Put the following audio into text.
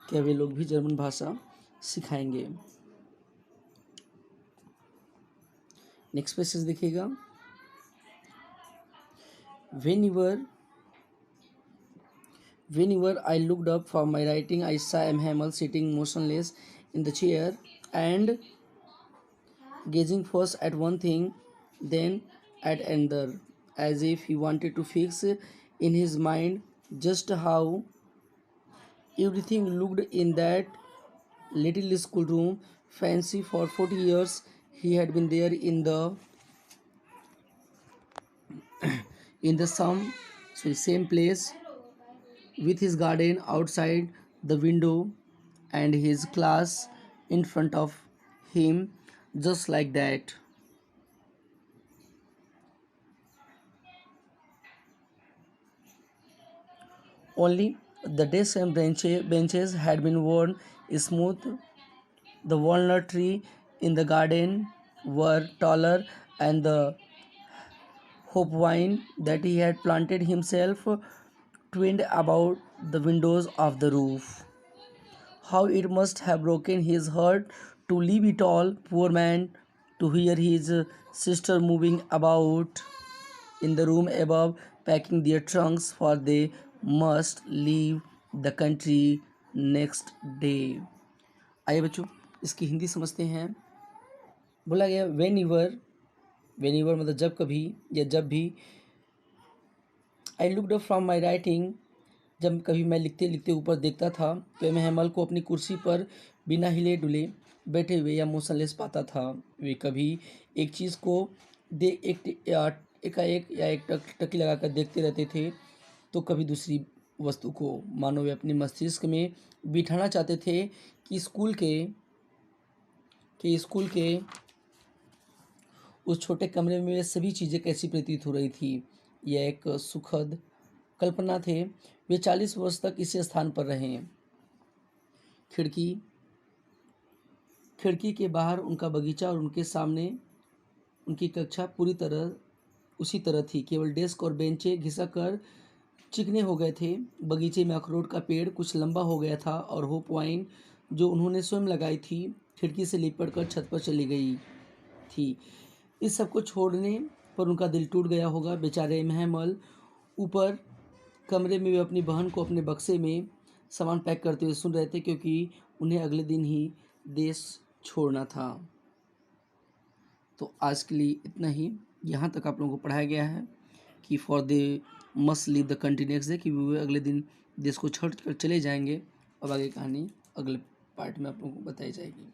क्या वे लोग भी जर्मन भाषा सिखाएंगे। नेक्स्ट पैसेज देखिएगा। Whenever I looked up for my writing, I saw M. Hamel sitting motionless in the chair and gazing first at one thing, then at another, as if he wanted to fix in his mind just how everything looked in that little schoolroom. Fancy for 40 years he had been there in the same place, with his garden outside the window and his class in front of him, just like that. Only the desks and benches had been worn smooth. The walnut tree in the garden were taller, and the hope vine that he had planted himself twined about the windows of the roof. How it must have broken his heart to leave it all, poor man, to hear his sister moving about in the room above, packing their trunks, for they must leave the country next day. आइए बच्चों, इसकी हिंदी समझते हैं। बोला गया when मतलब जब कभी या जब भी, I looked up from my writing, जब कभी मैं लिखते लिखते ऊपर देखता था तो एम हेमल को अपनी कुर्सी पर बिना हिले डुले बैठे हुए या मोशनलेस पाता था। वे कभी एक चीज़ को एकाएक या एक टकी लगाकर देखते रहते थे, तो कभी दूसरी वस्तु को, मानो वे अपने मस्तिष्क में बिठाना चाहते थे कि स्कूल के उस छोटे कमरे में सभी चीज़ें कैसी प्रतीत हो रही थी। यह एक सुखद कल्पना थे। वे 40 वर्ष तक इसी स्थान पर रहे। खिड़की के बाहर उनका बगीचा और उनके सामने उनकी कक्षा पूरी तरह उसी तरह थी। केवल डेस्क और बेंचें घिसक कर चिकने हो गए थे। बगीचे में अखरोट का पेड़ कुछ लंबा हो गया था और होप वाइन जो उन्होंने स्वयं लगाई थी खिड़की से लिपट कर छत पर चली गई थी। इस सब को छोड़ने पर उनका दिल टूट गया होगा। बेचारे महमल ऊपर कमरे में वे अपनी बहन को अपने बक्से में सामान पैक करते हुए सुन रहे थे, क्योंकि उन्हें अगले दिन ही देश छोड़ना था। तो आज के लिए इतना ही। यहाँ तक आप लोगों को पढ़ाया गया है कि for they must leave the country next day, कि वे अगले दिन देश को छोड़ कर चले जाएंगे। अब आगे कहानी अगले पार्ट में आप लोगों को बताई जाएगी।